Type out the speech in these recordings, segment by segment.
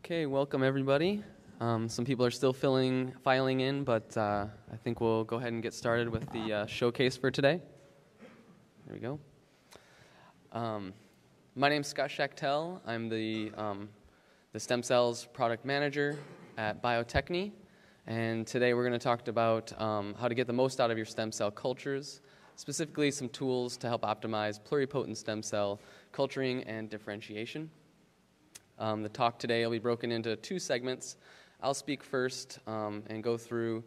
Okay, welcome everybody. Some people are still filing in, but I think we'll go ahead and get started with the showcase for today. There we go. My name's Scott Schachtel. I'm the stem cells product manager at Bio-Techne, and today we're going to talk about how to get the most out of your stem cell cultures, specifically some tools to help optimize pluripotent stem cell culturing and differentiation. The talk today will be broken into two segments. I'll speak first and go through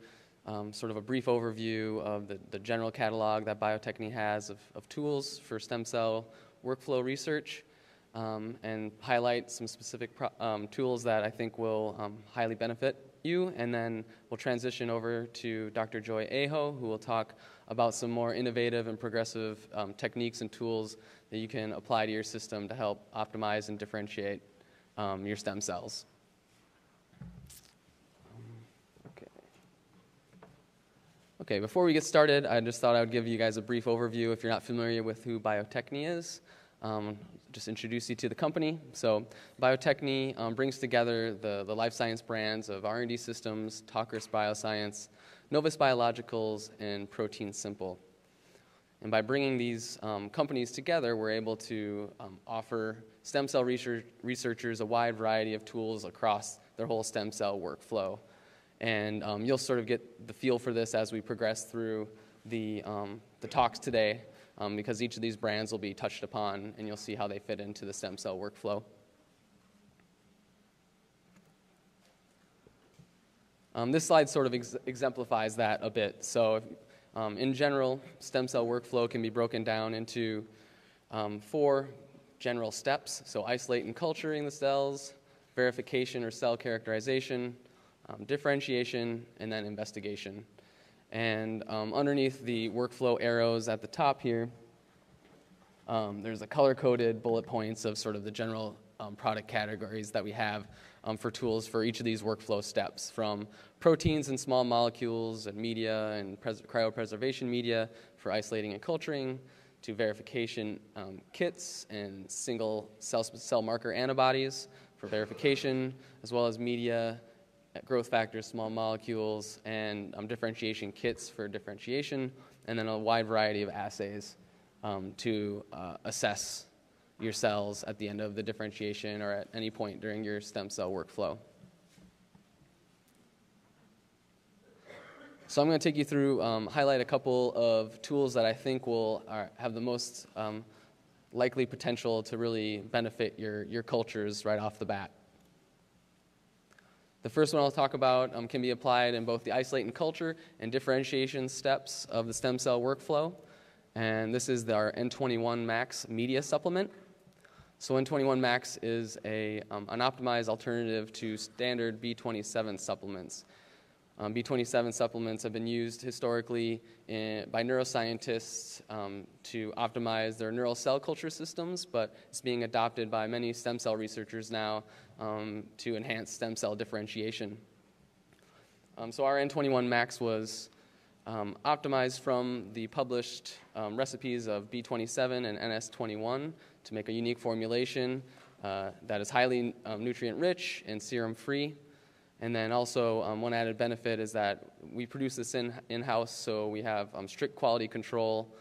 sort of a brief overview of the general catalog that Bio-Techne has of tools for stem cell workflow research and highlight some specific tools that I think will highly benefit you. And then we'll transition over to Dr. Joy Aho, who will talk about some more innovative and progressive techniques and tools that you can apply to your system to help optimize and differentiate your stem cells. Okay, before we get started, I just thought I would give you guys a brief overview if you're not familiar with who Bio-Techne is. Just introduce you to the company. So Bio-Techne brings together the life science brands of R&D Systems, Tocriscreen Bioscience, Novus Biologicals, and Protein Simple. And by bringing these companies together, we're able to offer stem cell researchers a wide variety of tools across their whole stem cell workflow. And you'll sort of get the feel for this as we progress through the talks today, because each of these brands will be touched upon, and you'll see how they fit into the stem cell workflow. This slide sort of exemplifies that a bit. So in general, stem cell workflow can be broken down into 4 general steps. So isolate and culturing the cells, verification or cell characterization, differentiation, and then investigation. And underneath the workflow arrows at the top here, there's a color-coded bullet points of sort of the general product categories that we have for tools for each of these workflow steps, from proteins and small molecules and media and cryopreservation media for isolating and culturing, to verification kits and single cell marker antibodies for verification, as well as media, growth factors, small molecules, and differentiation kits for differentiation, and then a wide variety of assays to assess your cells at the end of the differentiation or at any point during your stem cell workflow. So I'm going to take you through, highlight a couple of tools that I think will have the most likely potential to really benefit your cultures right off the bat. The first one I'll talk about can be applied in both the isolate and culture and differentiation steps of the stem cell workflow. And this is our N21 Max media supplement. So N21 Max is an optimized alternative to standard B27 supplements. B27 supplements have been used historically by neuroscientists to optimize their neural cell culture systems, but it's being adopted by many stem cell researchers now to enhance stem cell differentiation. So our N21 Max was optimized from the published recipes of B27 and NS21 to make a unique formulation that is highly nutrient-rich and serum-free. And then also one added benefit is that we produce this in-house, so we have strict quality control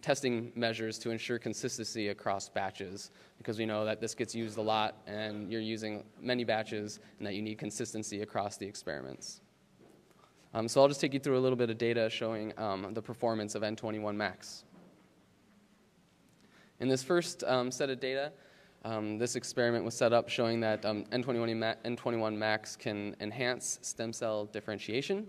testing measures to ensure consistency across batches, because we know that this gets used a lot and you're using many batches and that you need consistency across the experiments. So I'll just take you through a little bit of data showing the performance of N21 Max. In this first set of data, this experiment was set up showing that N21 Max can enhance stem cell differentiation.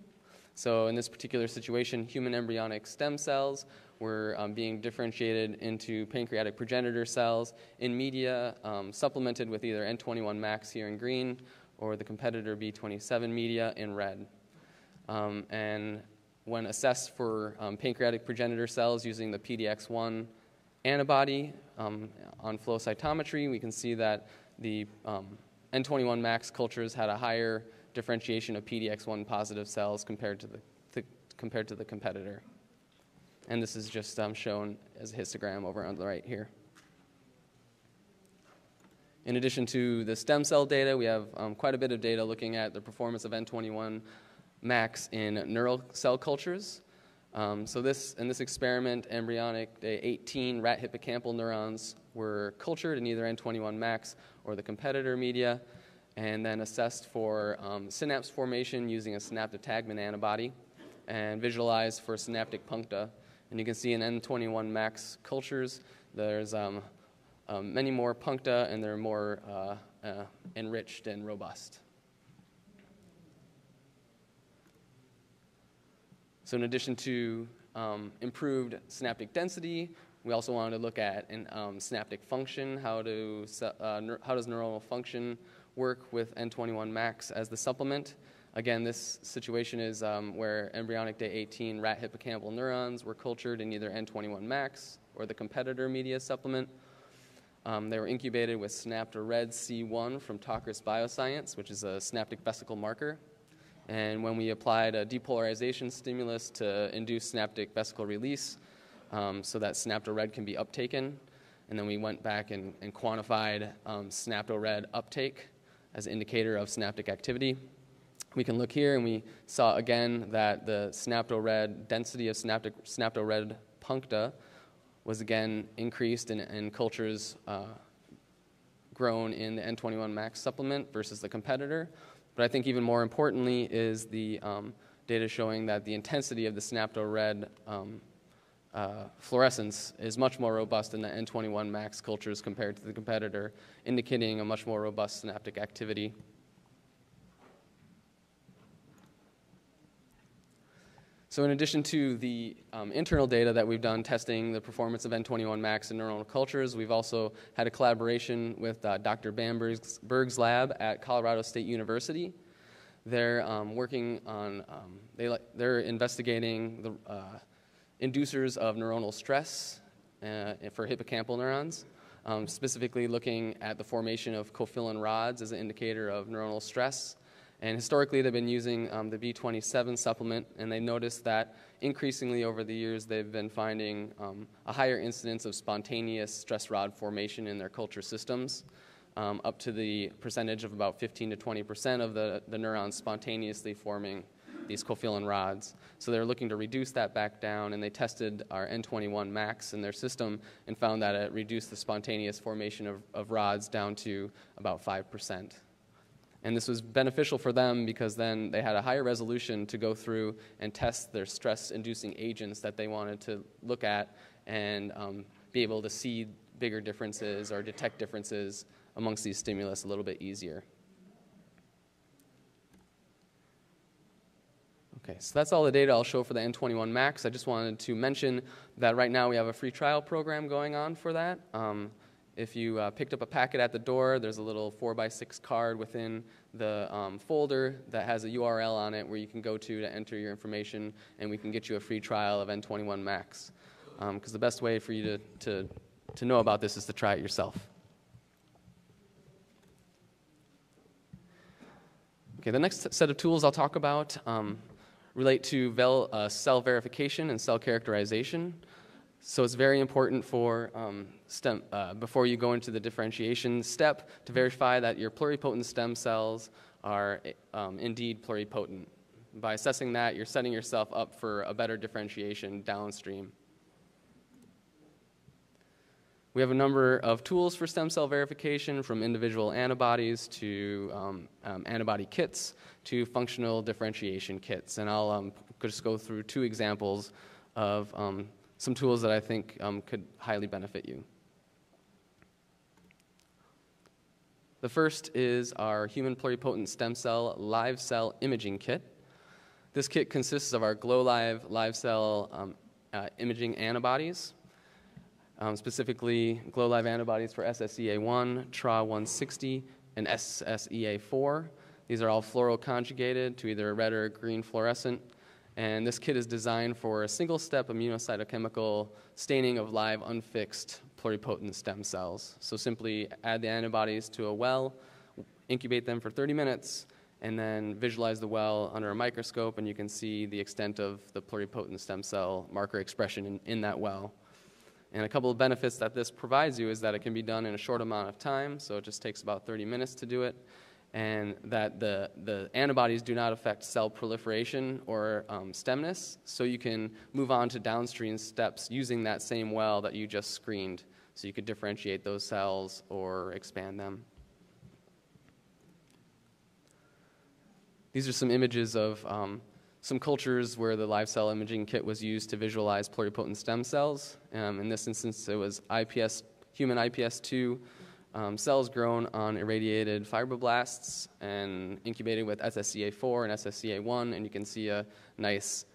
So in this particular situation, human embryonic stem cells were being differentiated into pancreatic progenitor cells in media supplemented with either N21 Max here in green or the competitor B27 media in red. And when assessed for pancreatic progenitor cells using the PDX1 antibody on flow cytometry, we can see that the N21 Max cultures had a higher differentiation of PDX1 positive cells compared to the competitor. And this is just shown as a histogram over on the right here. In addition to the stem cell data, we have quite a bit of data looking at the performance of N21 max in neural cell cultures. In this experiment, embryonic day 18 rat hippocampal neurons were cultured in either N21 max or the competitor media, and then assessed for synapse formation using a synaptotagmin antibody, and visualized for synaptic puncta. And you can see in N21 max cultures, there's many more puncta, and they're more enriched and robust. So in addition to improved synaptic density, we also wanted to look at synaptic function. How does neuronal function work with N21 max as the supplement? Again, this situation is where embryonic day 18 rat hippocampal neurons were cultured in either N21 max or the competitor media supplement. They were incubated with SnaptoRed C1 from Tocriscreen Bioscience, which is a synaptic vesicle marker. And when we applied a depolarization stimulus to induce synaptic vesicle release so that SnaptoRed can be uptaken, and then we went back and quantified SnaptoRed uptake as an indicator of synaptic activity. We can look here, and we saw again that the SnaptoRed density of SnaptoRed puncta was again increased in cultures grown in the N21 max supplement versus the competitor. But I think even more importantly is the data showing that the intensity of the SnaptoRed fluorescence is much more robust in the N21 max cultures compared to the competitor, indicating a much more robust synaptic activity. So in addition to the internal data that we've done testing the performance of N21 max in neuronal cultures, we've also had a collaboration with Dr. Bamberg's lab at Colorado State University. They're working on, they're investigating the inducers of neuronal stress for hippocampal neurons, specifically looking at the formation of cofilin rods as an indicator of neuronal stress. And historically, they've been using the B27 supplement, and they noticed that increasingly over the years, they've been finding a higher incidence of spontaneous stress rod formation in their culture systems, up to the percentage of about 15 to 20% of the neurons spontaneously forming these cofilin rods. So they're looking to reduce that back down, and they tested our N21 max in their system and found that it reduced the spontaneous formation of rods down to about 5%. And this was beneficial for them because then they had a higher resolution to go through and test their stress-inducing agents that they wanted to look at and be able to see bigger differences or detect differences amongst these stimulus a little bit easier. Okay, so that's all the data I'll show for the N21 max. I just wanted to mention that right now we have a free trial program going on for that. If you picked up a packet at the door, there's a little 4x6 card within the folder that has a URL on it where you can go to enter your information, and we can get you a free trial of N21 max. Because the best way for you to know about this is to try it yourself. Okay, the next set of tools I'll talk about relate to cell verification and cell characterization. So it's very important for before you go into the differentiation step to verify that your pluripotent stem cells are indeed pluripotent. By assessing that, you're setting yourself up for a better differentiation downstream. We have a number of tools for stem cell verification, from individual antibodies to antibody kits to functional differentiation kits. And I'll just go through two examples of some tools that I think could highly benefit you. The first is our human pluripotent stem cell live cell imaging kit. This kit consists of our GloLive live cell imaging antibodies, specifically GloLive antibodies for SSEA1, TRA160, and SSEA4. These are all fluoroconjugated to either a red or a green fluorescent. And this kit is designed for a single-step immunocytochemical staining of live unfixed pluripotent stem cells. So simply add the antibodies to a well, incubate them for 30 minutes, and then visualize the well under a microscope, and you can see the extent of the pluripotent stem cell marker expression in that well. And a couple of benefits that this provides you is that it can be done in a short amount of time, so it just takes about 30 minutes to do it, and that the antibodies do not affect cell proliferation or stemness, so you can move on to downstream steps using that same well that you just screened, so you could differentiate those cells or expand them. These are some images of some cultures where the live cell imaging kit was used to visualize pluripotent stem cells. In this instance, it was human IPS2 cells grown on irradiated fibroblasts and incubated with SSCA4 and SSCA1, and you can see a nice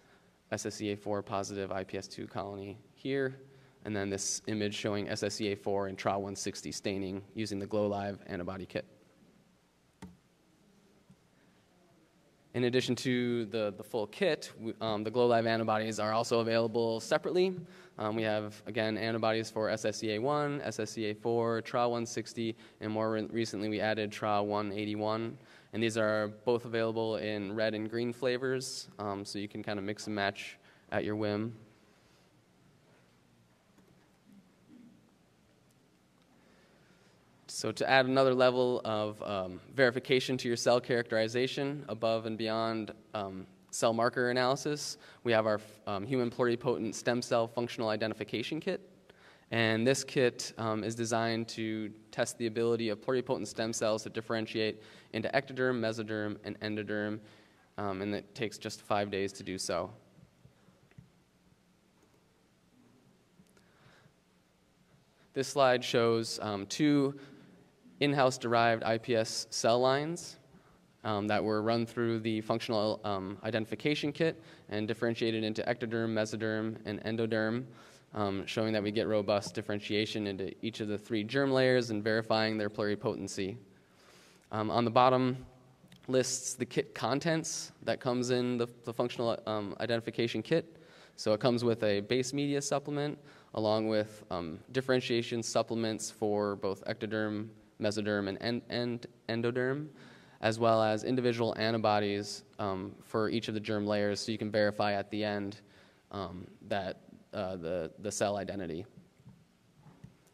SSCA4 positive IPS2 colony here, and then this image showing SSCA4 and TRA160 staining using the GloLive antibody kit. In addition to the full kit, the GloLive antibodies are also available separately. We have, again, antibodies for SSCA1, SSCA4, TRA160, and more recently we added TRA181. And these are both available in red and green flavors, so you can kind of mix and match at your whim. So to add another level of verification to your cell characterization above and beyond cell marker analysis, we have our human pluripotent stem cell functional identification kit. And this kit is designed to test the ability of pluripotent stem cells to differentiate into ectoderm, mesoderm, and endoderm, and it takes just 5 days to do so. This slide shows two in-house derived IPS cell lines that were run through the functional identification kit and differentiated into ectoderm, mesoderm, and endoderm, showing that we get robust differentiation into each of the 3 germ layers and verifying their pluripotency. On the bottom lists the kit contents that comes in the functional identification kit. So it comes with a base media supplement along with differentiation supplements for both ectoderm, mesoderm, and endoderm, as well as individual antibodies for each of the germ layers, so you can verify at the end that the cell identity.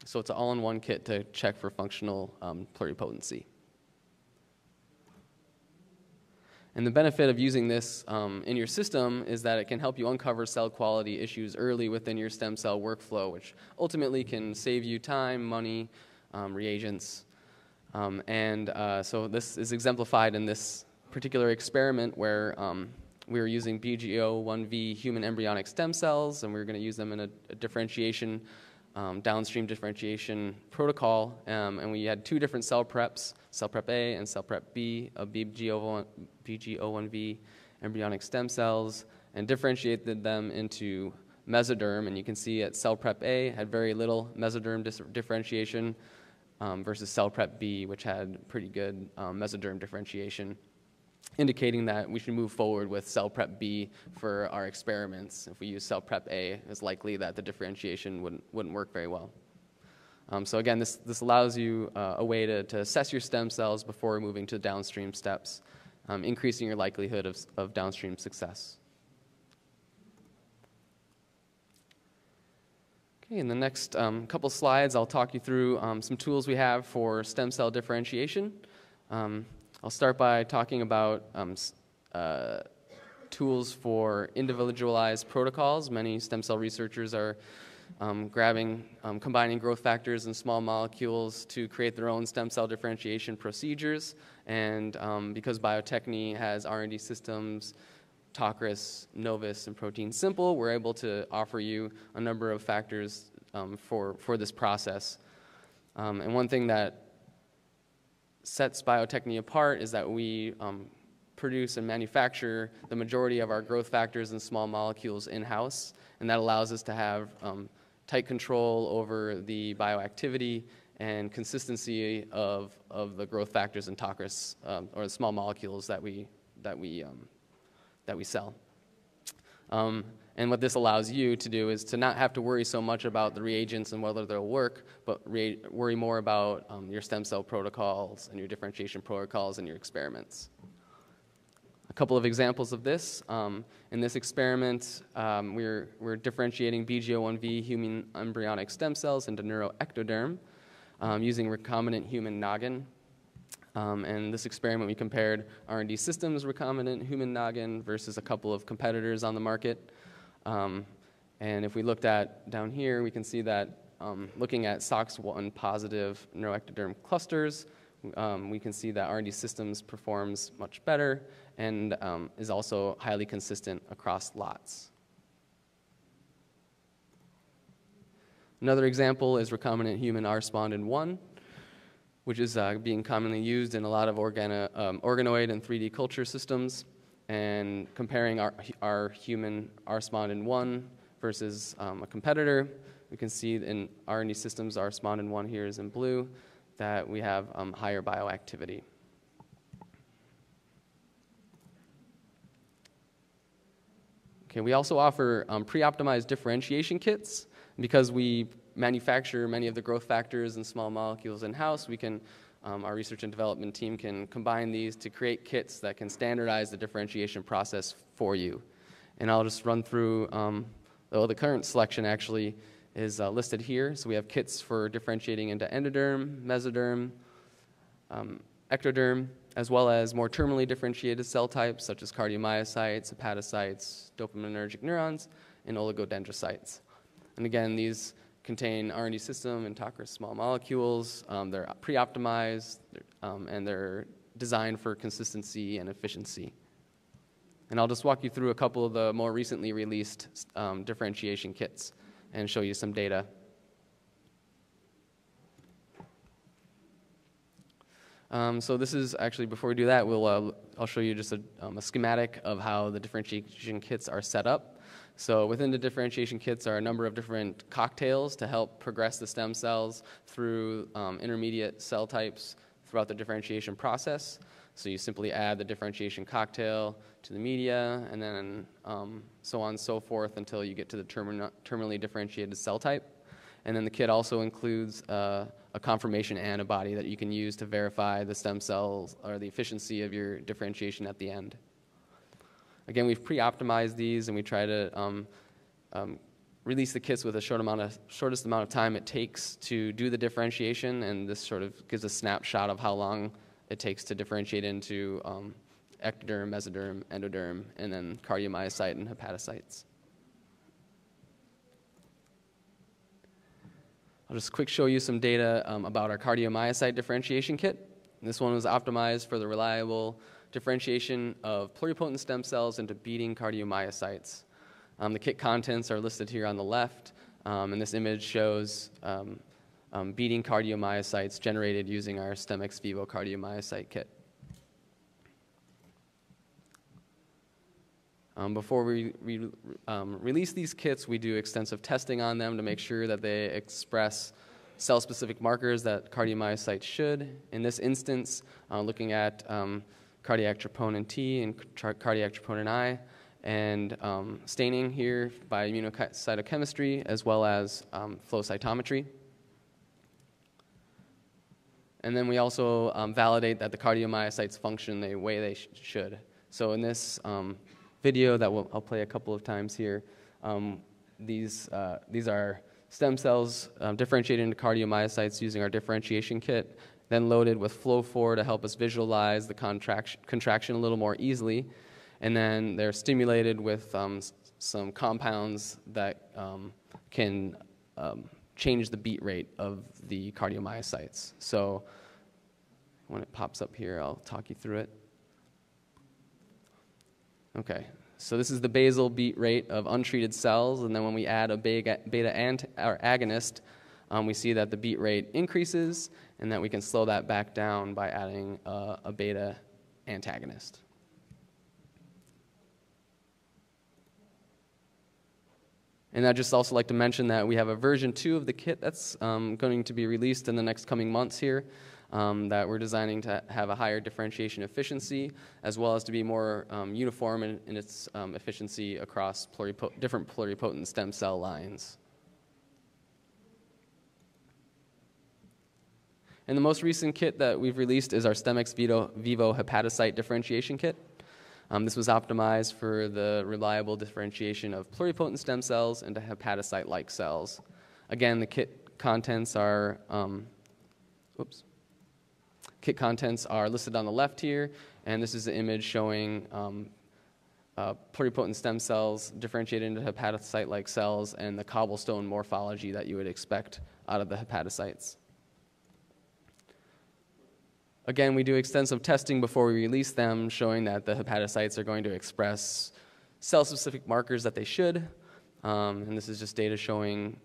So it's an all-in-one kit to check for functional pluripotency. And the benefit of using this in your system is that it can help you uncover cell quality issues early within your stem cell workflow, which ultimately can save you time, money, reagents. So this is exemplified in this particular experiment where we were using BGO1V human embryonic stem cells, and we were going to use them in a differentiation, downstream differentiation protocol. And we had 2 different cell preps, cell prep A and cell prep B of BGO1V embryonic stem cells, and differentiated them into mesoderm. And you can see at cell prep A had very little mesoderm differentiation, versus cell prep B, which had pretty good mesoderm differentiation, indicating that we should move forward with cell prep B for our experiments. If we use cell prep A, it's likely that the differentiation wouldn't work very well. So again, this allows you a way to assess your stem cells before moving to downstream steps, increasing your likelihood of downstream success. Okay, in the next couple slides, I'll talk you through some tools we have for stem cell differentiation. I'll start by talking about tools for individualized protocols. Many stem cell researchers are combining growth factors and small molecules to create their own stem cell differentiation procedures. And because Bio-Techne has R&D systems, Tocris, Novus, and Protein Simple, we're able to offer you a number of factors for this process. And one thing that sets Bio-Techne apart is that we produce and manufacture the majority of our growth factors and small molecules in-house, and that allows us to have tight control over the bioactivity and consistency of the growth factors and Tocris, or the small molecules that we sell. And what this allows you to do is to not have to worry so much about the reagents and whether they'll work, but worry more about your stem cell protocols and your differentiation protocols and your experiments. couple of examples of this. In this experiment, we're differentiating BGO1V human embryonic stem cells into neuroectoderm using recombinant human noggin. And this experiment, we compared R&D Systems recombinant human noggin versus a couple of competitors on the market. And if we looked at down here, we can see that looking at SOX1 positive neuroectoderm clusters, we can see that R&D Systems performs much better and is also highly consistent across lots. Another example is recombinant human R-spondin 1, which is being commonly used in a lot of organoid and 3D culture systems. And comparing our human R-spondin 1 versus a competitor, we can see in R&D Systems, R-spondin 1 here is in blue, that we have higher bioactivity. Okay, we also offer pre-optimized differentiation kits. Because we manufacture many of the growth factors and small molecules in-house, we can, our research and development team can combine these to create kits that can standardize the differentiation process for you. And I'll just run through, the current selection actually is listed here. So we have kits for differentiating into endoderm, mesoderm, ectoderm, as well as more terminally differentiated cell types such as cardiomyocytes, hepatocytes, dopaminergic neurons, and oligodendrocytes. And again, these contain R&D System and Tocriscreen small molecules. They're pre-optimized, and they're designed for consistency and efficiency. And I'll just walk you through a couple of the more recently released differentiation kits and show you some data. So this is actually, before we do that, I'll show you just a schematic of how the differentiation kits are set up. So within the differentiation kits are a number of different cocktails to help progress the stem cells through intermediate cell types throughout the differentiation process. So you simply add the differentiation cocktail to the media, and then so on and so forth until you get to the terminally differentiated cell type. And then the kit also includes a confirmation antibody that you can use to verify the stem cells or the efficiency of your differentiation at the end. Again, we've pre-optimized these, and we try to release the kits with the shortest amount of time it takes to do the differentiation, and this sort of gives a snapshot of how long it takes to differentiate into ectoderm, mesoderm, endoderm, and then cardiomyocyte and hepatocytes. I'll just quick show you some data about our cardiomyocyte differentiation kit. This one was optimized for the reliable differentiation of pluripotent stem cells into beating cardiomyocytes. The kit contents are listed here on the left, and this image shows beating cardiomyocytes generated using our StemXVivo cardiomyocyte kit. Before we release these kits, we do extensive testing on them to make sure that they express cell-specific markers that cardiomyocytes should. In this instance, looking at cardiac troponin T and cardiac troponin I, and staining here by immunocytochemistry, as well as flow cytometry. And then we also validate that the cardiomyocytes function the way they should. So in this video that I'll play a couple of times here, these are stem cells differentiated into cardiomyocytes using our differentiation kit, then loaded with Flow4 to help us visualize the contraction a little more easily. And then they're stimulated with some compounds that can change the beat rate of the cardiomyocytes. So when it pops up here, I'll talk you through it. Okay, so this is the basal beat rate of untreated cells, and then when we add a beta agonist, we see that the beat rate increases, and that we can slow that back down by adding a beta antagonist. And I'd just also like to mention that we have a version 2 of the kit that's going to be released in the next coming months here, that we're designing to have a higher differentiation efficiency, as well as to be more uniform in its efficiency across different pluripotent stem cell lines. And the most recent kit that we've released is our StemXVivo hepatocyte differentiation kit. This was optimized for the reliable differentiation of pluripotent stem cells into hepatocyte-like cells. Again, the kit contents are listed on the left here, and this is the image showing pluripotent stem cells differentiated into hepatocyte-like cells and the cobblestone morphology that you would expect out of the hepatocytes. Again, we do extensive testing before we release them, showing that the hepatocytes are going to express cell-specific markers that they should. And this is just data showing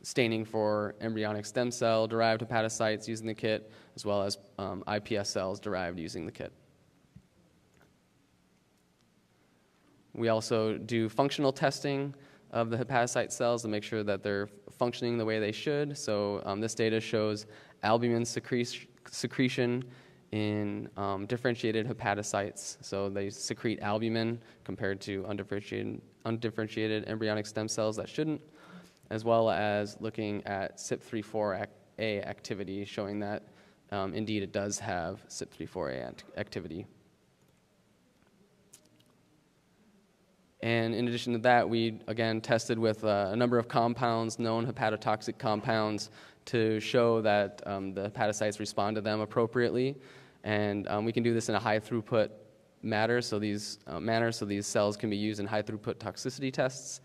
staining for embryonic stem cell-derived hepatocytes using the kit, as well as iPS cells derived using the kit. We also do functional testing of the hepatocyte cells to make sure that they're functioning the way they should. So this data shows albumin secretion in differentiated hepatocytes. So they secrete albumin compared to undifferentiated embryonic stem cells that shouldn't, as well as looking at CYP3A4 activity, showing that indeed it does have CYP3A4 activity. And in addition to that, we, again, tested with a number of compounds, known hepatotoxic compounds, to show that the hepatocytes respond to them appropriately. And we can do this in a high-throughput manner, so these cells can be used in high-throughput toxicity tests.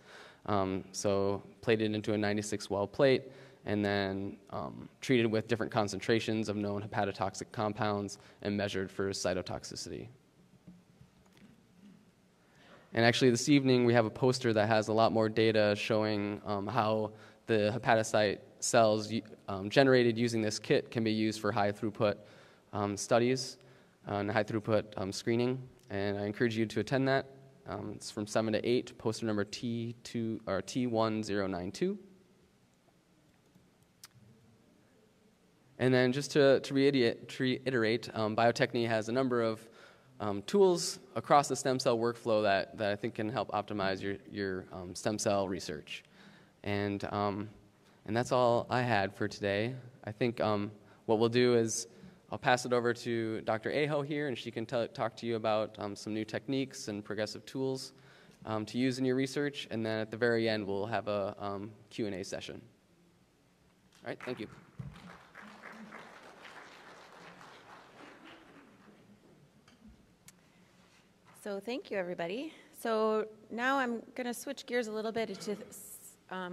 So plated into a 96-well plate, and then treated with different concentrations of known hepatotoxic compounds and measured for cytotoxicity. And actually this evening we have a poster that has a lot more data showing how the hepatocyte cells generated using this kit can be used for high throughput studies and high throughput screening. And I encourage you to attend that. It's from 7 to 8, poster number T1092. And then just to reiterate, Bio-Techne has a number of tools across the stem cell workflow that I think can help optimize your stem cell research. And that's all I had for today. I think what we'll do is I'll pass it over to Dr. Aho here, and she can talk to you about some new techniques and progressive tools to use in your research. And then at the very end, we'll have a Q&A session. All right, thank you. So thank you, everybody. So now I'm going to switch gears a little bit into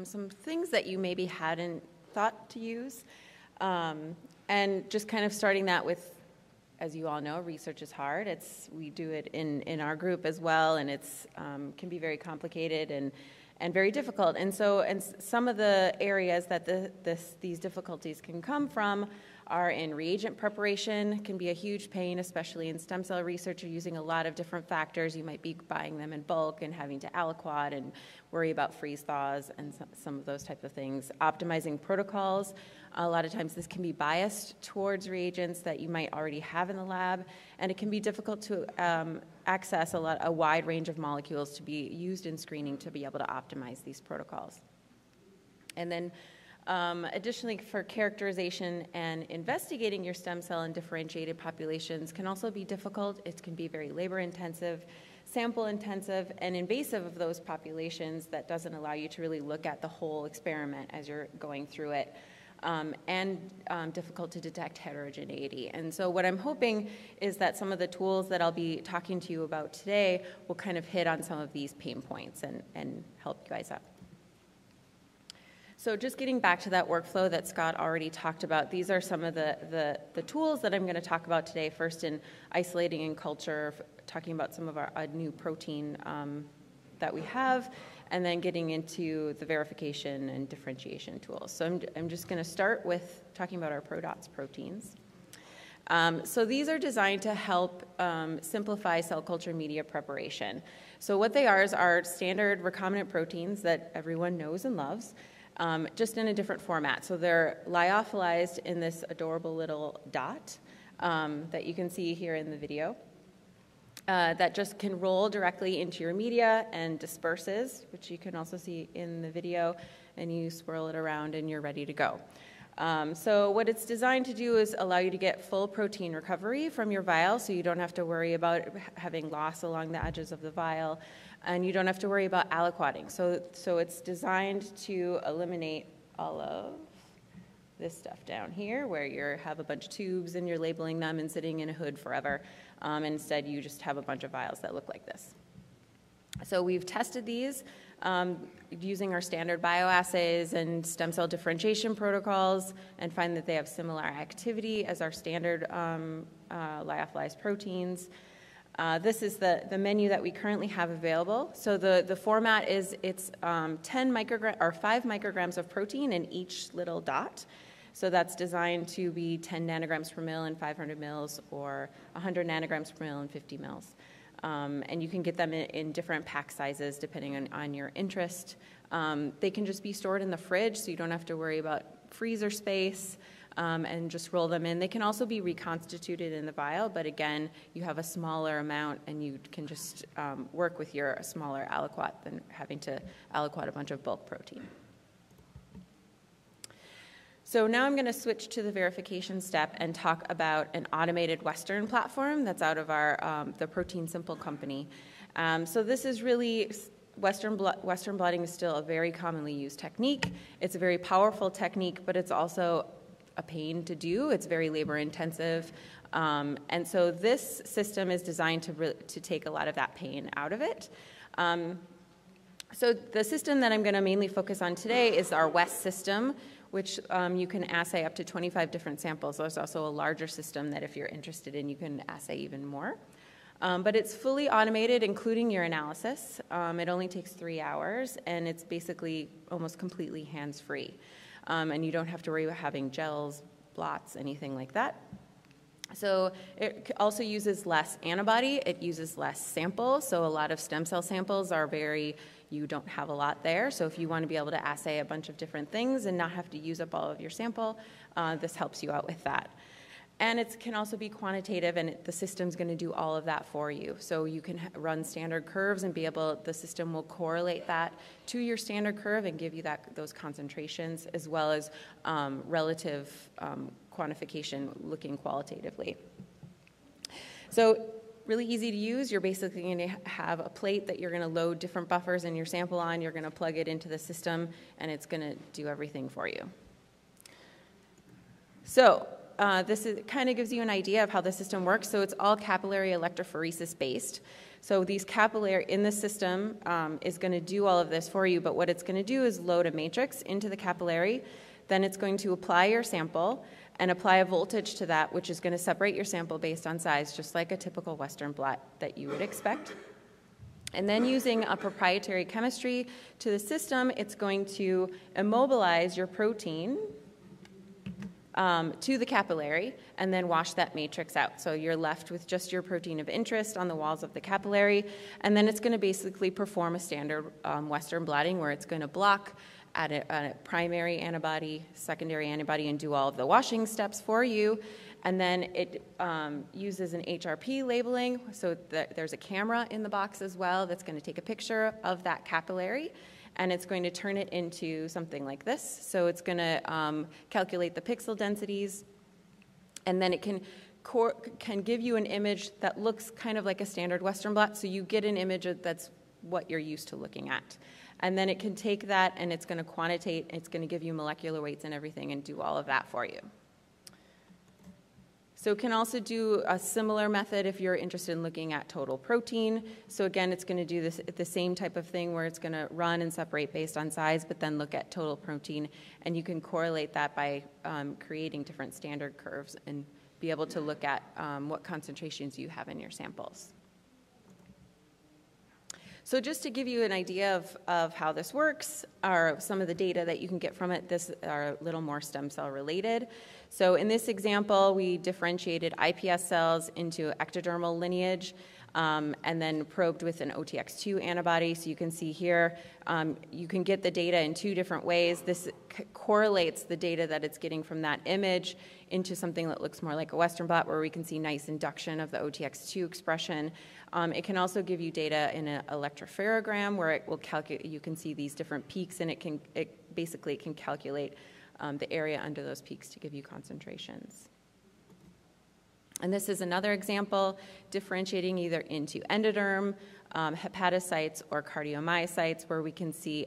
some things that you maybe hadn't thought to use. And just kind of starting that with, as you all know, research is hard. We do it in our group as well, and it's can be very complicated and very difficult. And some of the areas that these difficulties can come from are in reagent preparation. Can be a huge pain, especially in stem cell research. You're using a lot of different factors. You might be buying them in bulk and having to aliquot and worry about freeze thaws and some of those type of things. Optimizing protocols. A lot of times this can be biased towards reagents that you might already have in the lab, and it can be difficult to access a wide range of molecules to be used in screening to be able to optimize these protocols. And then additionally, for characterization and investigating your stem cell and differentiated populations can also be difficult. It can be very labor-intensive, sample-intensive, and invasive of those populations that doesn't allow you to really look at the whole experiment as you're going through it, and difficult to detect heterogeneity. And so what I'm hoping is that some of the tools that I'll be talking to you about today will kind of hit on some of these pain points and help you guys out. So just getting back to that workflow that Scott already talked about, these are some of the tools that I'm going to talk about today. First in isolating and culture, talking about some of our new protein that we have, and then getting into the verification and differentiation tools. So I'm just going to start with talking about our ProDots proteins. So these are designed to help simplify cell culture media preparation. So what they are is our standard recombinant proteins that everyone knows and loves, just in a different format. So they're lyophilized in this adorable little dot that you can see here in the video. That just can roll directly into your media and disperses, which you can also see in the video, and you swirl it around and you're ready to go. So what it's designed to do is allow you to get full protein recovery from your vial, so you don't have to worry about having loss along the edges of the vial, and you don't have to worry about aliquoting. So it's designed to eliminate all of this stuff down here where you have a bunch of tubes and you're labeling them and sitting in a hood forever. Instead, you just have a bunch of vials that look like this. So we've tested these using our standard bioassays and stem cell differentiation protocols and find that they have similar activity as our standard lyophilized proteins. This is the menu that we currently have available. So the format is it's 5 micrograms of protein in each little dot. So that's designed to be 10 nanograms per mil in 500 mils or 100 nanograms per mil in 50 mils. And you can get them in different pack sizes depending on your interest. They can just be stored in the fridge, so you don't have to worry about freezer space, and just roll them in. They can also be reconstituted in the vial, but again, you have a smaller amount and you can just work with your smaller aliquot than having to aliquot a bunch of bulk protein. So now I'm going to switch to the verification step and talk about an automated Western platform that's out of our the Protein Simple company. So this is really, Western blotting is still a very commonly used technique. It's a very powerful technique, but it's also a pain to do. It's very labor intensive. And so this system is designed to take a lot of that pain out of it. So the system that I'm going to mainly focus on today is our West system, which you can assay up to 25 different samples. There's also a larger system that if you're interested in, you can assay even more. But it's fully automated, including your analysis. It only takes 3 hours, and it's basically almost completely hands-free. And you don't have to worry about having gels, blots, anything like that. So it also uses less antibody. It uses less sample. So a lot of stem cell samples are you don't have a lot there. So if you want to be able to assay a bunch of different things and not have to use up all of your sample, this helps you out with that. And it can also be quantitative, and the system's going to do all of that for you. So you can run standard curves and the system will correlate that to your standard curve and give you those concentrations, as well as relative quantification looking qualitatively. So really easy to use. You're basically going to have a plate that you're going to load different buffers in your sample on. You're going to plug it into the system, and it's going to do everything for you. So this kind of gives you an idea of how the system works. So it's all capillary electrophoresis based. So these capillary in the system is going to do all of this for you, but what it's going to do is load a matrix into the capillary. Then it's going to apply your sample and apply a voltage to that, which is going to separate your sample based on size, just like a typical Western blot that you would expect. And then using a proprietary chemistry to the system, it's going to immobilize your protein to the capillary and then wash that matrix out. So you're left with just your protein of interest on the walls of the capillary, and then it's going to basically perform a standard Western blotting where it's going to block at a primary antibody, secondary antibody, and do all of the washing steps for you. And then it uses an HRP labeling, so there's a camera in the box as well that's going to take a picture of that capillary, and it's going to turn it into something like this. So it's going to calculate the pixel densities, and then it can give you an image that looks kind of like a standard Western blot, so you get an image that's what you're used to looking at. And then it can take that and it's going to quantitate, it's going to give you molecular weights and everything and do all of that for you. So it can also do a similar method if you're interested in looking at total protein. So again, it's going to do the same type of thing where it's going to run and separate based on size, but then look at total protein. And you can correlate that by creating different standard curves and be able to look at what concentrations you have in your samples. So just to give you an idea of how this works, are some of the data that you can get from it. This are a little more stem cell related. So in this example, we differentiated iPS cells into ectodermal lineage and then probed with an OTX2 antibody. So you can see here, you can get the data in 2 different ways. This correlates the data that it's getting from that image into something that looks more like a Western blot where we can see nice induction of the OTX2 expression. It can also give you data in an electropherogram where it will calculate, you can see these different peaks, and it basically can calculate the area under those peaks to give you concentrations. And this is another example, differentiating either into endoderm, hepatocytes, or cardiomyocytes, where we can see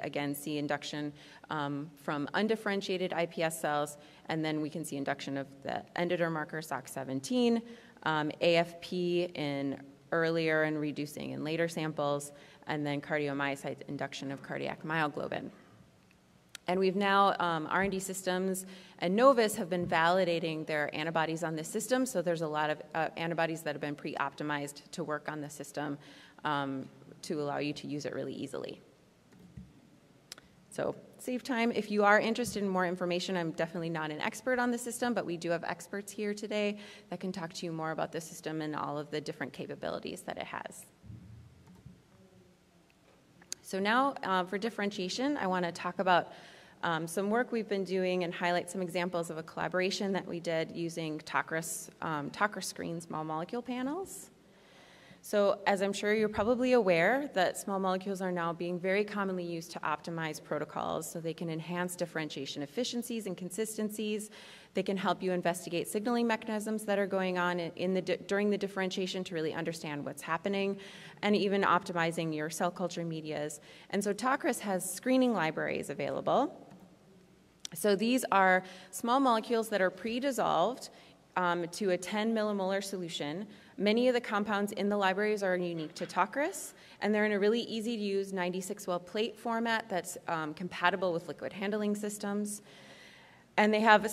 induction from undifferentiated iPS cells, and then we can see induction of the endoderm marker SOC17, AFP in earlier and reducing in later samples, and then cardiomyocyte induction of cardiac myoglobin. And we've now, R&D Systems and Novus have been validating their antibodies on this system, so there's a lot of antibodies that have been pre-optimized to work on the system to allow you to use it really easily. So save time. If you are interested in more information, I'm definitely not an expert on the system, but we do have experts here today that can talk to you more about the system and all of the different capabilities that it has. So now for differentiation, I want to talk about some work we've been doing and highlight some examples of a collaboration that we did using Tocriscreen small molecule panels. So as I'm sure you're probably aware that small molecules are now being very commonly used to optimize protocols, so they can enhance differentiation efficiencies and consistencies. They can help you investigate signaling mechanisms that are going on during the differentiation to really understand what's happening, and even optimizing your cell culture medias. And so Tocris has screening libraries available. So these are small molecules that are pre-dissolved to a 10 millimolar solution. Many of the compounds in the libraries are unique to Tocris, and they're in a really easy-to-use 96-well plate format that's compatible with liquid handling systems. And they have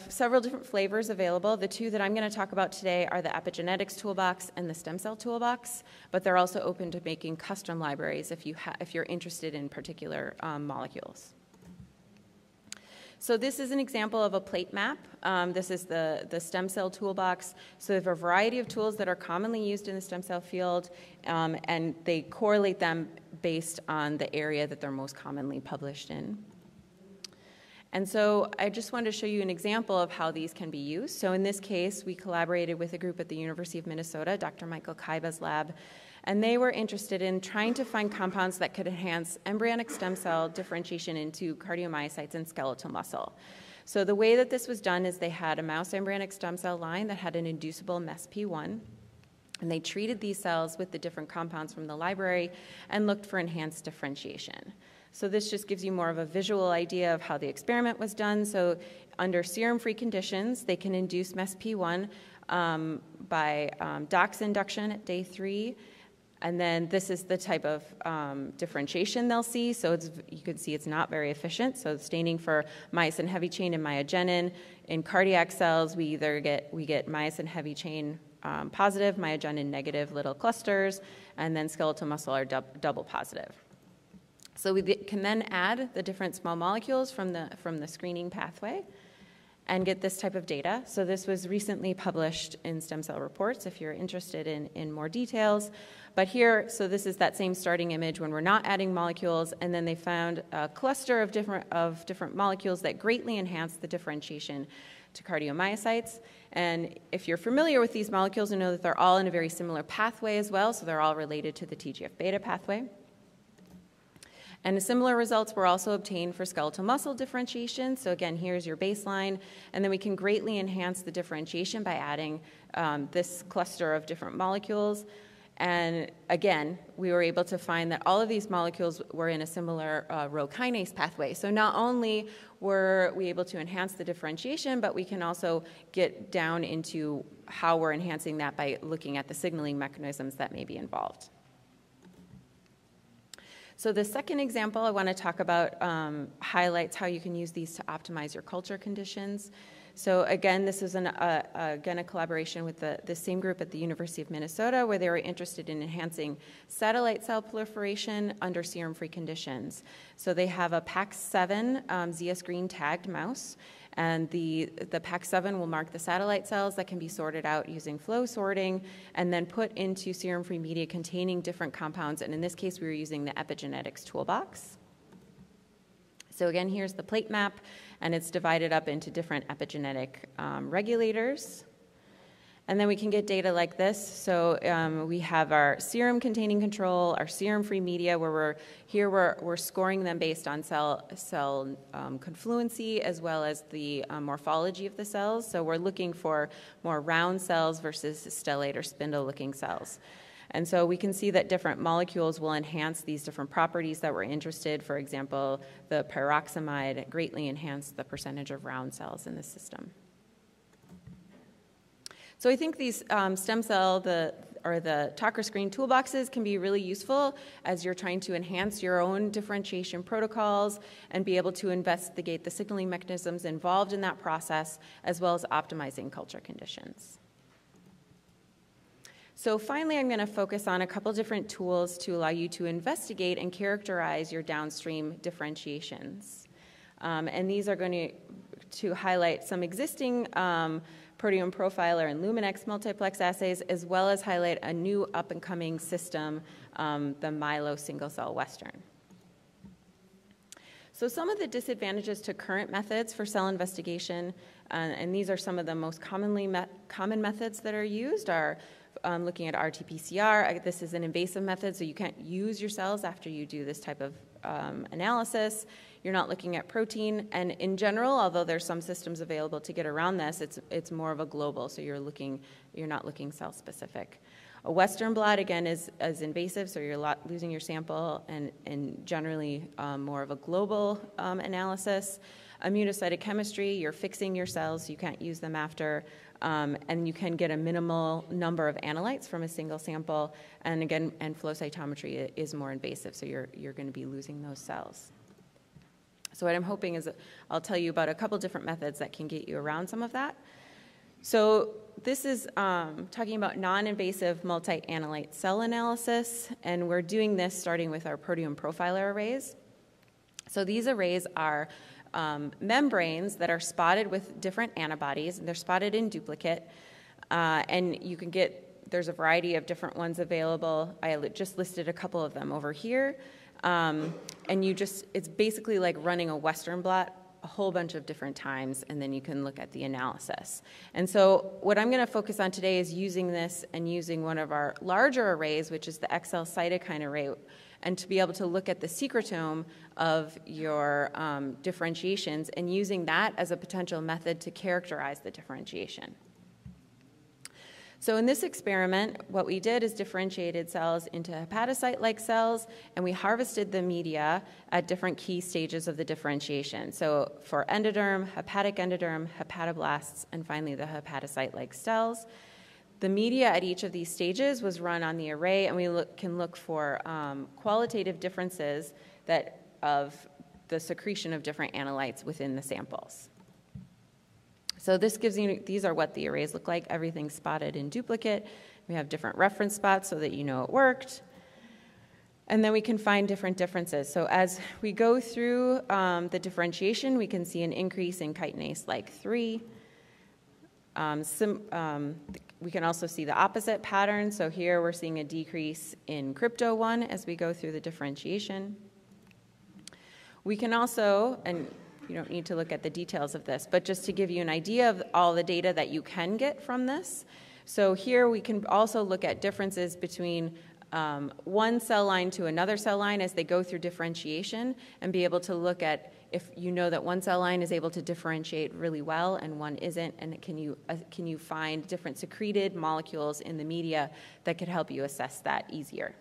several different flavors available. The two that I'm going to talk about today are the epigenetics toolbox and the stem cell toolbox, but they're also open to making custom libraries if you're interested in particular molecules. So this is an example of a plate map. This is the stem cell toolbox. So they have a variety of tools that are commonly used in the stem cell field, and they correlate them based on the area that they're most commonly published in. And so I just wanted to show you an example of how these can be used. So in this case, we collaborated with a group at the University of Minnesota, Dr. Michael Kaiba's lab, and they were interested in trying to find compounds that could enhance embryonic stem cell differentiation into cardiomyocytes and skeletal muscle. So the way that this was done is they had a mouse embryonic stem cell line that had an inducible MESP1, and they treated these cells with the different compounds from the library and looked for enhanced differentiation. So this just gives you more of a visual idea of how the experiment was done. So under serum-free conditions, they can induce MESP1 by DOX induction at day 3. And then this is the type of differentiation they'll see. So you can see it's not very efficient. So staining for myosin heavy chain and myogenin. In cardiac cells, we get myosin heavy chain positive, myogenin negative little clusters, and then skeletal muscle are double positive. So we can then add the different small molecules from the screening pathway and get this type of data. So this was recently published in Stem Cell Reports if you're interested in more details. But here, so this is that same starting image when we're not adding molecules, and then they found a cluster of different molecules that greatly enhance the differentiation to cardiomyocytes. And if you're familiar with these molecules, you know that they're all in a very similar pathway as well, so they're all related to the TGF-beta pathway. And similar results were also obtained for skeletal muscle differentiation. So again, here's your baseline. And then we can greatly enhance the differentiation by adding this cluster of different molecules. And again, we were able to find that all of these molecules were in a similar Rho kinase pathway. So not only were we able to enhance the differentiation, but we can also get down into how we're enhancing that by looking at the signaling mechanisms that may be involved. So the second example I want to talk about highlights how you can use these to optimize your culture conditions. So again, this is again a collaboration with the same group at the University of Minnesota, where they were interested in enhancing satellite cell proliferation under serum-free conditions. So they have a PAX7 ZS green tagged mouse, and the PAX7 will mark the satellite cells that can be sorted out using flow sorting and then put into serum-free media containing different compounds. And in this case, we were using the epigenetics toolbox. So again, here's the plate map, and it's divided up into different epigenetic regulators. And then we can get data like this. So we have our serum containing control, our serum-free media, where we're scoring them based on cell confluency as well as the morphology of the cells. So we're looking for more round cells versus stellate or spindle-looking cells. And so we can see that different molecules will enhance these different properties that we're interested. For example, the pyroxamide greatly enhanced the percentage of round cells in the system. So I think these stem cell, the Tocriscreen toolboxes can be really useful as you're trying to enhance your own differentiation protocols and be able to investigate the signaling mechanisms involved in that process, as well as optimizing culture conditions. So finally, I'm going to focus on a couple different tools to allow you to investigate and characterize your downstream differentiations. And these are going to highlight some existing proteome profiler and Luminex multiplex assays, as well as highlight a new up-and-coming system, the Milo single-cell Western. So some of the disadvantages to current methods for cell investigation, and these are some of the most common methods that are used, are looking at RT-PCR. This is an invasive method, so you can't use your cells after you do this type of analysis. You're not looking at protein, and in general, although there's some systems available to get around this, it's more of a global, so you're not looking cell specific. A Western blot, again, is invasive, so you're losing your sample, and generally more of a global analysis. Immunocytochemistry, you're fixing your cells, so you can't use them after, and you can get a minimal number of analytes from a single sample, and again, flow cytometry is more invasive, so you're going to be losing those cells. So what I'm hoping is I'll tell you about a couple different methods that can get you around some of that. So this is talking about non-invasive multi-analyte cell analysis, and we're doing this starting with our proteome profiler arrays. So these arrays are membranes that are spotted with different antibodies, and they're spotted in duplicate, and you can there's a variety of different ones available. I just listed a couple of them over here. And it's basically like running a Western blot a whole bunch of different times, and then you can look at the analysis. And so what I'm going to focus on today is using this and using one of our larger arrays, which is the XL cytokine array, and to be able to look at the secretome of your differentiations and using that as a potential method to characterize the differentiation. So in this experiment, what we did is differentiated cells into hepatocyte-like cells, and we harvested the media at different key stages of the differentiation. So for endoderm, hepatic endoderm, hepatoblasts, and finally the hepatocyte-like cells. The media at each of these stages was run on the array, and we can look for qualitative differences of the secretion of different analytes within the samples. So this gives you, these are what the arrays look like, everything spotted in duplicate. We have different reference spots so that you know it worked. And then we can find different differences. So as we go through the differentiation, we can see an increase in chitinase-like 3. We can also see the opposite pattern. So here we're seeing a decrease in crypto-1 as we go through the differentiation. We can also, and you don't need to look at the details of this, but just to give you an idea of all the data that you can get from this. So here we can also look at differences between one cell line to another cell line as they go through differentiation, and be able to look at if you know that one cell line is able to differentiate really well and one isn't, and can you find different secreted molecules in the media that could help you assess that easier.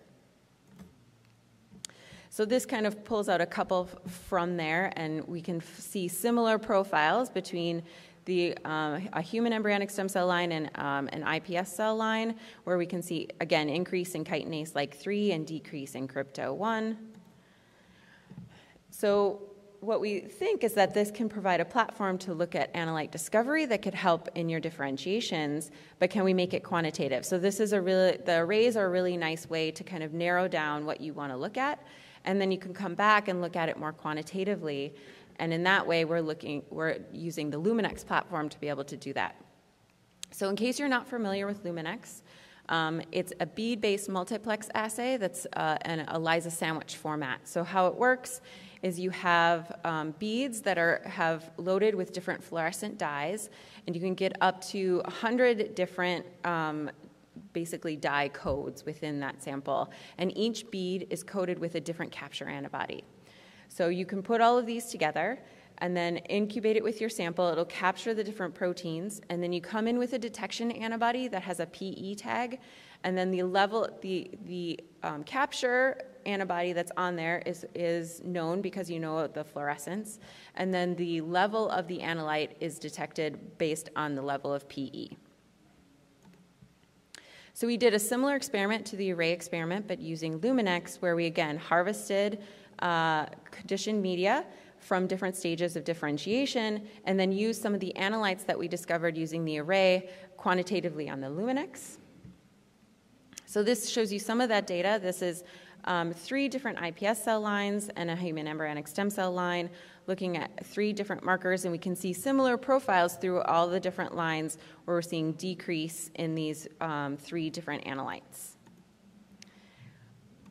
So this kind of pulls out a couple from there, and we can see similar profiles between a human embryonic stem cell line and an iPS cell line, where we can see, again, increase in chitinase-like 3 and decrease in crypto-1. So what we think is that this can provide a platform to look at analyte discovery that could help in your differentiations, but can we make it quantitative? So this is the arrays are a really nice way to kind of narrow down what you want to look at, and then you can come back and look at it more quantitatively. And in that way, we're using the Luminex platform to be able to do that. So in case you're not familiar with Luminex, it's a bead-based multiplex assay that's an ELISA sandwich format. So how it works is you have beads that have loaded with different fluorescent dyes, and you can get up to 100 different basically dye codes within that sample, and each bead is coated with a different capture antibody. So you can put all of these together and then incubate it with your sample. It'll capture the different proteins, and then you come in with a detection antibody that has a PE tag, and then the capture antibody that's on there is known because you know the fluorescence, and then the level of the analyte is detected based on the level of PE. So we did a similar experiment to the array experiment, but using Luminex, where we again harvested conditioned media from different stages of differentiation, and then used some of the analytes that we discovered using the array quantitatively on the Luminex. So this shows you some of that data. This is 3 different iPS cell lines and a human embryonic stem cell line, looking at 3 different markers, and we can see similar profiles through all the different lines where we're seeing decrease in these 3 different analytes.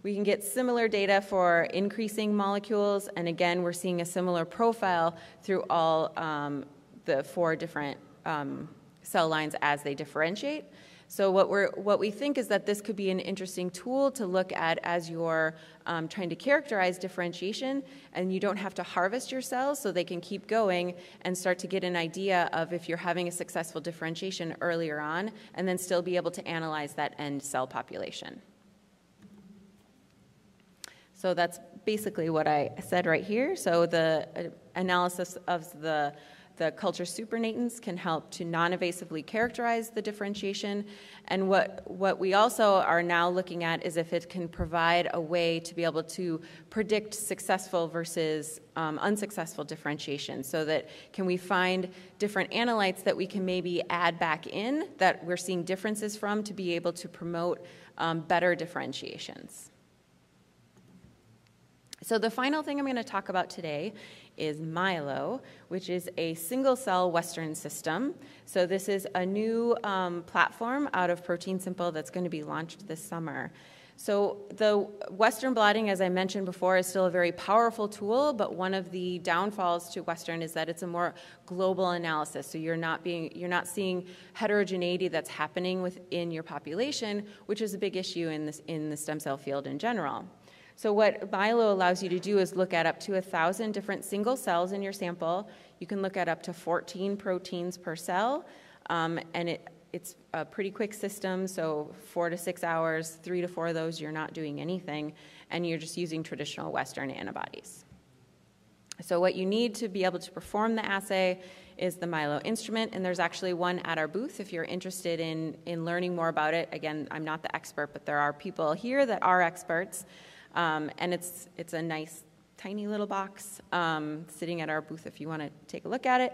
We can get similar data for increasing molecules, and again, we're seeing a similar profile through all the 4 different cell lines as they differentiate. So what we think is that this could be an interesting tool to look at as you're trying to characterize differentiation, and you don't have to harvest your cells, so they can keep going and start to get an idea of if you're having a successful differentiation earlier on, and then still be able to analyze that end cell population. So that's basically what I said right here. So the analysis of the culture supernatants can help to non-invasively characterize the differentiation. And what we also are now looking at is if it can provide a way to be able to predict successful versus unsuccessful differentiation, so that can we find different analytes that we can maybe add back in that we're seeing differences from to be able to promote better differentiations. So the final thing I'm going to talk about today is Milo, which is a single-cell Western system. So this is a new platform out of Protein Simple that's going to be launched this summer. So the Western blotting, as I mentioned before, is still a very powerful tool, but one of the downfalls to Western is that it's a more global analysis. So you're not seeing heterogeneity that's happening within your population, which is a big issue in the stem cell field in general. So what Milo allows you to do is look at up to 1,000 different single cells in your sample. You can look at up to 14 proteins per cell, and it's a pretty quick system, so 4 to 6 hours, 3 to 4 of those you're not doing anything, and you're just using traditional Western antibodies. So what you need to be able to perform the assay is the Milo instrument, and there's actually one at our booth if you're interested in learning more about it. Again, I'm not the expert, but there are people here that are experts. And it's a nice, tiny little box sitting at our booth if you want to take a look at it.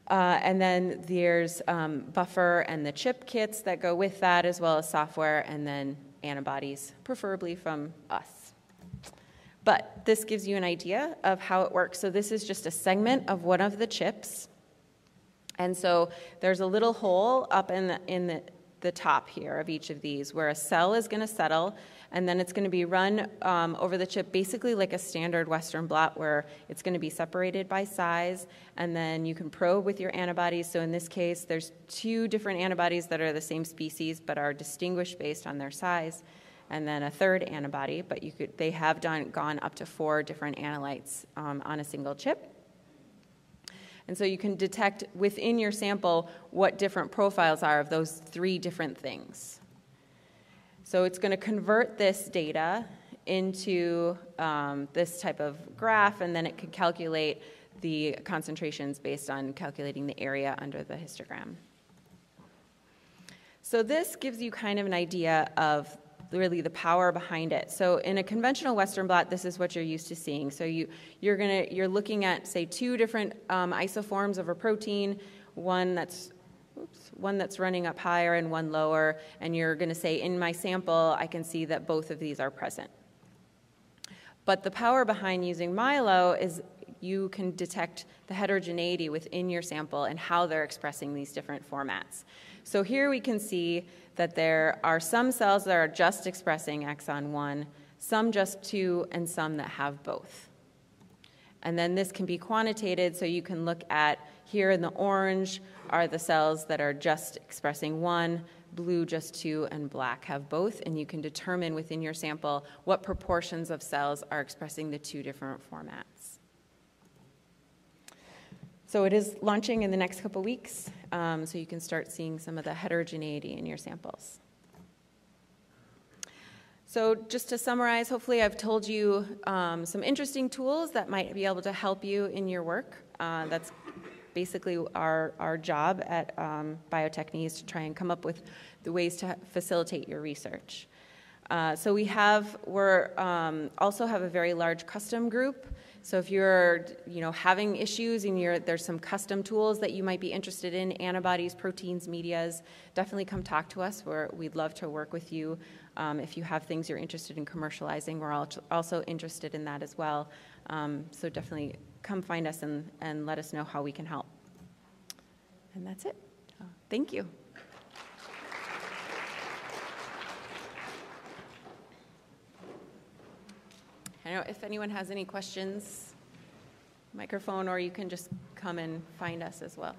And then there's buffer and the chip kits that go with that, as well as software, and then antibodies, preferably from us. But this gives you an idea of how it works. So this is just a segment of one of the chips. And so there's a little hole up in the top here of each of these where a cell is going to settle, and then it's going to be run over the chip basically like a standard Western blot, where it's going to be separated by size, and then you can probe with your antibodies. So in this case, there's 2 different antibodies that are the same species but are distinguished based on their size, and then a third antibody, but they have gone up to 4 different analytes on a single chip. And so you can detect within your sample what different profiles are of those 3 different things. So it's going to convert this data into this type of graph, and then it can calculate the concentrations based on calculating the area under the histogram. So this gives you kind of an idea of really the power behind it. So in a conventional Western blot, this is what you're used to seeing. So you're looking at, say, 2 different isoforms of a protein, one that's running up higher and one lower, and you're going to say, in my sample, I can see that both of these are present. But the power behind using Milo is you can detect the heterogeneity within your sample and how they're expressing these different formats. So here we can see that there are some cells that are just expressing exon 1, some just 2, and some that have both. And then this can be quantitated, so you can look at here in the orange are the cells that are just expressing 1, blue just 2, and black have both, and you can determine within your sample what proportions of cells are expressing the 2 different formats. So it is launching in the next couple weeks, so you can start seeing some of the heterogeneity in your samples. So just to summarize, hopefully I've told you some interesting tools that might be able to help you in your work. That's basically our job at Bio-Techne, is to try and come up with the ways to facilitate your research. So we also have a very large custom group. So if you're having issues and there's some custom tools that you might be interested in, antibodies, proteins, medias, definitely come talk to us. We'd love to work with you. If you have things you're interested in commercializing, we're also interested in that as well. So definitely come find us and let us know how we can help. And that's it. Thank you. I don't know if anyone has any questions, microphone, or you can just come and find us as well.